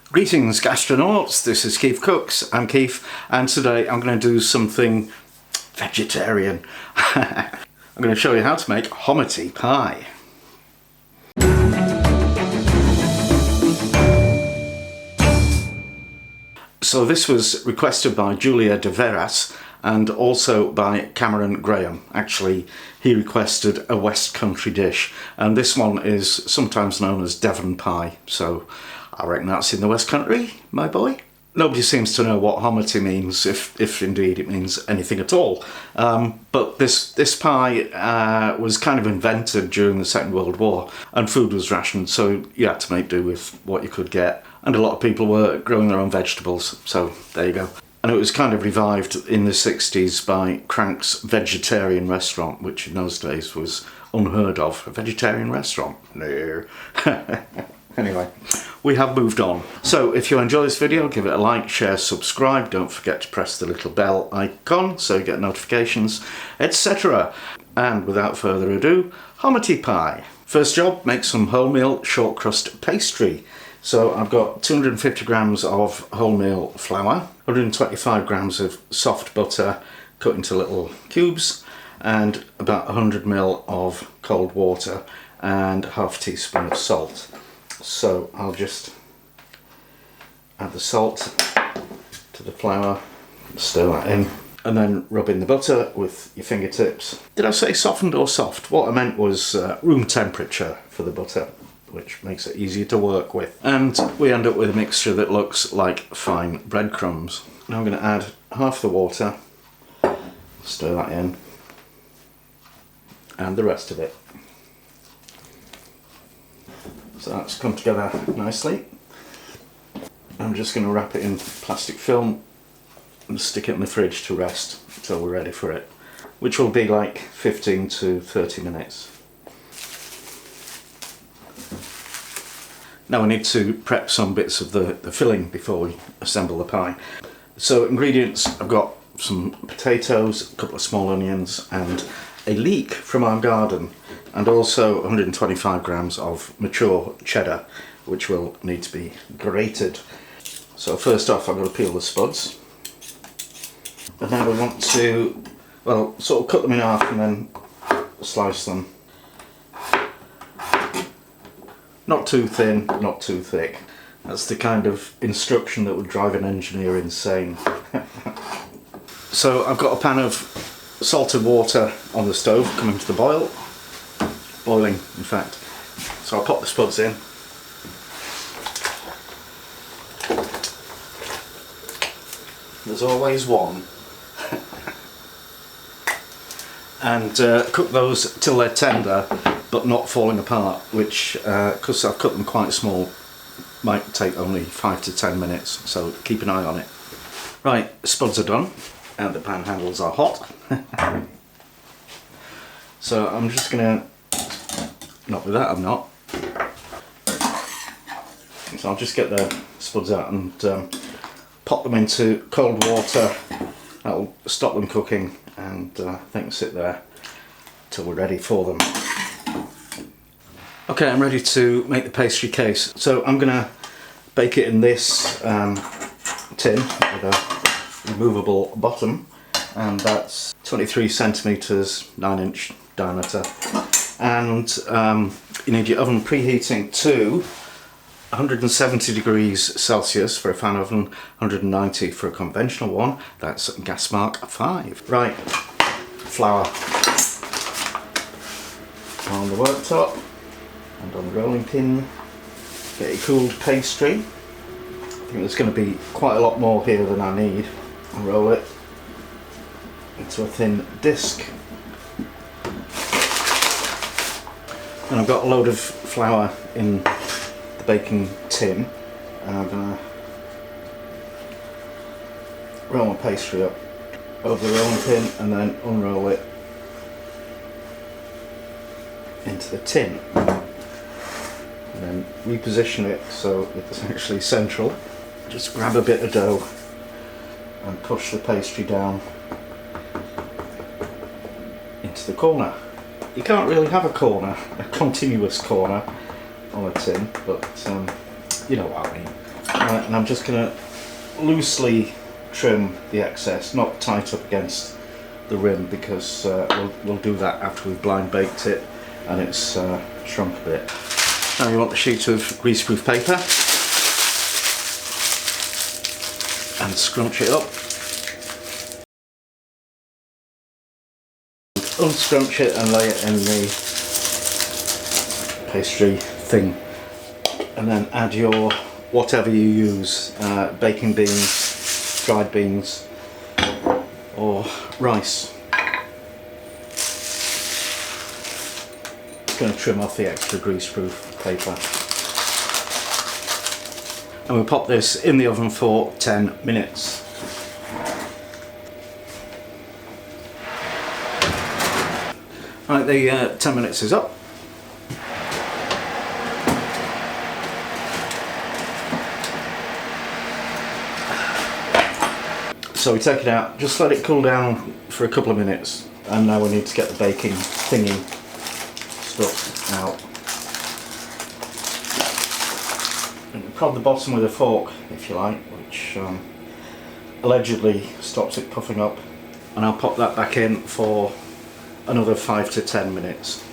Greetings gastronauts, this is KeefCooks, I'm Keef, and today I'm going to do something vegetarian. I'm going to show you how to make Hominy Pie. So this was requested by Julia de Veras and also by Cameron Graham. Actually, he requested a West Country dish, and this one is sometimes known as Devon pie, so I reckon that's in the West Country, my boy. Nobody seems to know what homity means, if indeed it means anything at all. But this pie was kind of invented during the Second World War, and food was rationed, so you had to make do with what you could get. And a lot of people were growing their own vegetables, so there you go. And it was kind of revived in the 60s by Crank's vegetarian restaurant, which in those days was unheard of. A vegetarian restaurant? No. Anyway, we have moved on. So if you enjoy this video, give it a like, share, subscribe. Don't forget to press the little bell icon so you get notifications, etc. And without further ado, Hominy Pie. First job, make some wholemeal short crust pastry. So I've got 250 grams of wholemeal flour, 125 grams of soft butter cut into little cubes, and about 100 ml of cold water and half a teaspoon of salt. So I'll just add the salt to the flour, stir that in, and then rub in the butter with your fingertips. Did I say softened or soft? What I meant was room temperature for the butter, which makes it easier to work with. And we end up with a mixture that looks like fine breadcrumbs. Now I'm going to add half the water, stir that in, and the rest of it. So that's come together nicely. I'm just going to wrap it in plastic film and stick it in the fridge to rest until we're ready for it, which will be like 15 to 30 minutes. Now we need to prep some bits of the filling before we assemble the pie. So ingredients, I've got some potatoes, a couple of small onions and a leek from our garden, and also 125 grams of mature cheddar, which will need to be grated. So first off, I'm going to peel the spuds, and then we want to, well, sort of cut them in half and then slice them. Not too thin, not too thick. That's the kind of instruction that would drive an engineer insane. So I've got a pan of salted water on the stove coming to the boil. Boiling, in fact. So I'll pop the spuds in. There's always one. And cook those till they're tender but not falling apart, which, because I've cut them quite small, might take only 5 to 10 minutes, so keep an eye on it. Right, spuds are done and the pan handles are hot. So I'm just going to, not with that I'm not. So I'll just get the spuds out and pop them into cold water. That'll stop them cooking, and I think sit there till we're ready for them. Okay, I'm ready to make the pastry case. So I'm going to bake it in this tin with a removable bottom, and that's 23 centimeters, 9-inch diameter. And you need your oven preheating to 170 degrees Celsius for a fan oven, 190 for a conventional one. That's gas mark 5. Right, flour on the worktop and on the rolling pin. Get your cooled pastry. I think there's going to be quite a lot more here than I need. I'll roll it into a thin disc. And I've got a load of flour in the baking tin, and I'm going to roll my pastry up over the rolling pin and then unroll it into the tin. And then reposition it so it's actually central. Just grab a bit of dough and push the pastry down into the corner. You can't really have a corner, a continuous corner on a tin, but you know what I mean. Right, and I'm just going to loosely trim the excess, not tight up against the rim, because we'll do that after we've blind baked it and it's shrunk a bit. Now you want a sheet of greaseproof paper and scrunch it up. Unscrunch it and lay it in the pastry thing, and then add your whatever you use, baking beans, dried beans or rice. Just going to trim off the extra greaseproof paper, and we'll pop this in the oven for 10 minutes. Right, the 10 minutes is up. So we take it out, just let it cool down for a couple of minutes, and now we need to get the baking thingy stuff out. And prod the bottom with a fork, if you like, which allegedly stops it puffing up. And I'll pop that back in for another 5 to 10 minutes.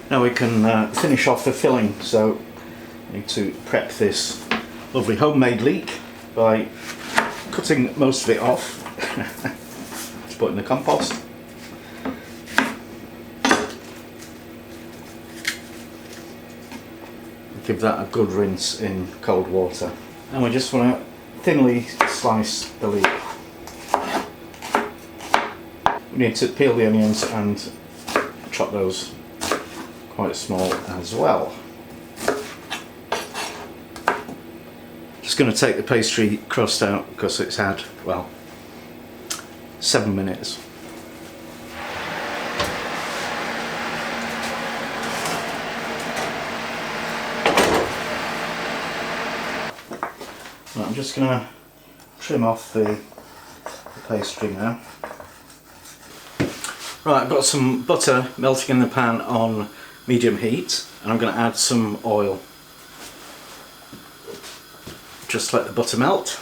Now we can finish off the filling, so I need to prep this lovely homemade leek by cutting most of it off. Just put it in the compost. Give that a good rinse in cold water. And we just want to thinly slice the leek. We need to peel the onions and chop those quite small as well. Just going to take the pastry crust out because it's had, well, 7 minutes. Right, I'm just going to trim off the pastry now. Right, I've got some butter melting in the pan on medium heat, and I'm going to add some oil. Just let the butter melt.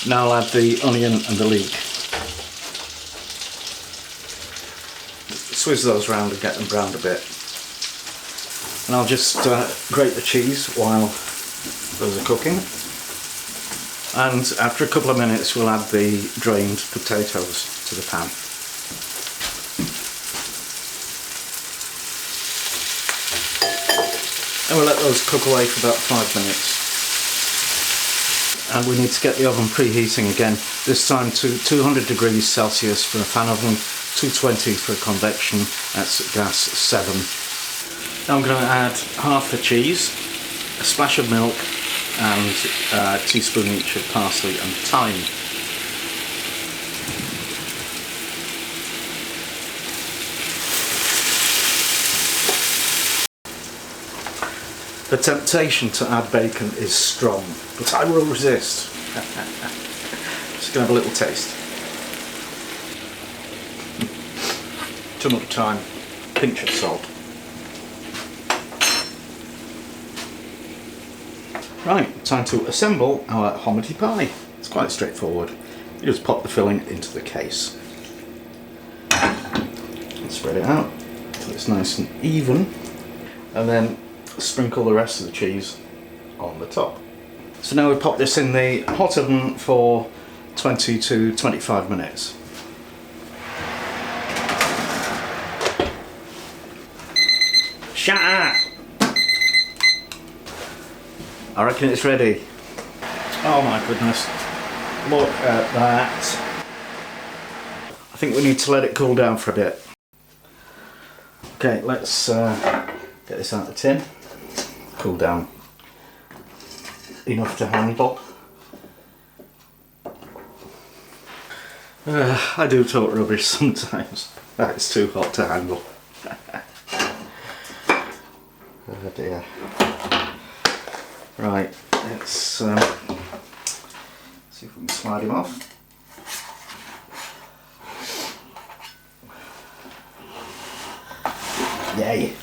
Now I'll add the onion and the leek. Swizz those round and get them browned a bit. And I'll just grate the cheese while those are cooking. And after a couple of minutes we'll add the drained potatoes to the pan. And we'll let those cook away for about 5 minutes. And we need to get the oven preheating again, this time to 200 degrees Celsius for a fan oven, 220 for convection, that's gas 7. Now I'm going to add half the cheese, a splash of milk and a teaspoon each of parsley and thyme. The temptation to add bacon is strong, but I will resist. Just going to have a little taste. Too much thyme, pinch of salt. Right, time to assemble our Hominy Pie. It's quite straightforward. You just pop the filling into the case. Spread it out until it's nice and even, and then sprinkle the rest of the cheese on the top. So now we pop this in the hot oven for 20 to 25 minutes. Shut up! I reckon it's ready. Oh my goodness. Look at that. I think we need to let it cool down for a bit. Okay, let's get this out of the tin. Cool down enough to handle. I do talk rubbish sometimes. It's too hot to handle. Oh dear. Right, let's see if we can slide him off. Yay.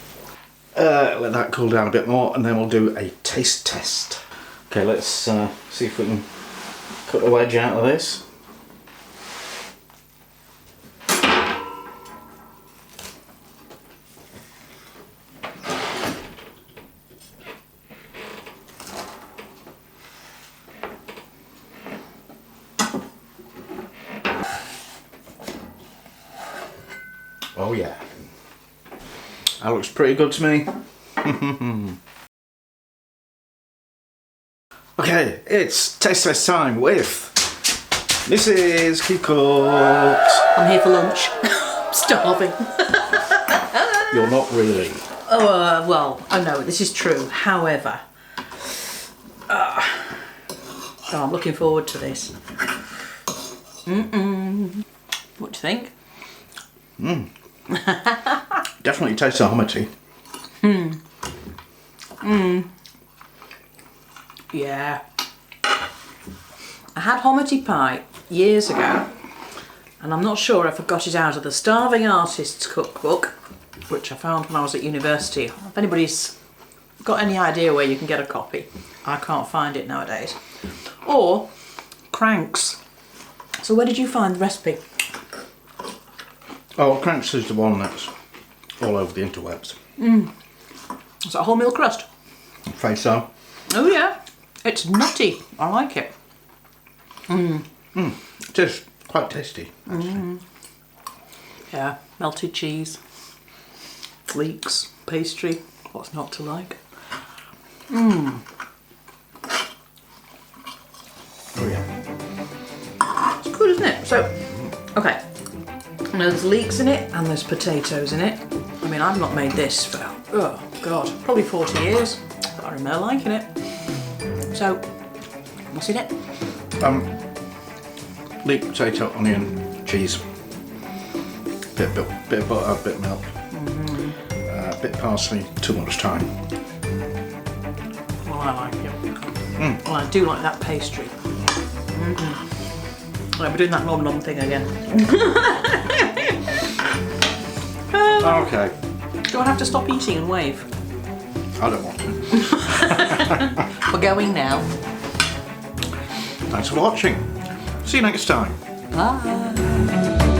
Let that cool down a bit more and then we'll do a taste test. Okay, let's see if we can cut a wedge out of this. Oh yeah. That looks pretty good to me. Okay, it's taste test time with Mrs. KeefCooks. I'm here for lunch. I'm starving. You're not really. Oh, well, I know, this is true. However, I'm looking forward to this. What do you think? Definitely tastes a homity. Yeah. I had Hominy Pie years ago, and I'm not sure if I got it out of the Starving Artist's cookbook, which I found when I was at university. If anybody's got any idea where you can get a copy, I can't find it nowadays. Or Cranks. So where did you find the recipe? Oh, Cranks is the one that's all over the interwebs. Is that wholemeal crust? I'm afraid so. Oh yeah, it's nutty. I like it. It is quite tasty, actually. Yeah, melted cheese, leeks, pastry. What's not to like? Oh yeah. It's good, isn't it? So, okay. And there's leeks in it and there's potatoes in it. I mean, I've not made this for, oh God, probably 40 years. But I remember liking it. So, what's in it? Leek, potato, onion, cheese. Bit of butter, bit of milk. Bit of parsley, too much thyme. Well, I like it. Well, I do like that pastry. Right, we're doing that nom nom thing again. Okay. Do I have to stop eating and wave? I don't want to. We're going now. Thanks for watching. See you next time. Bye.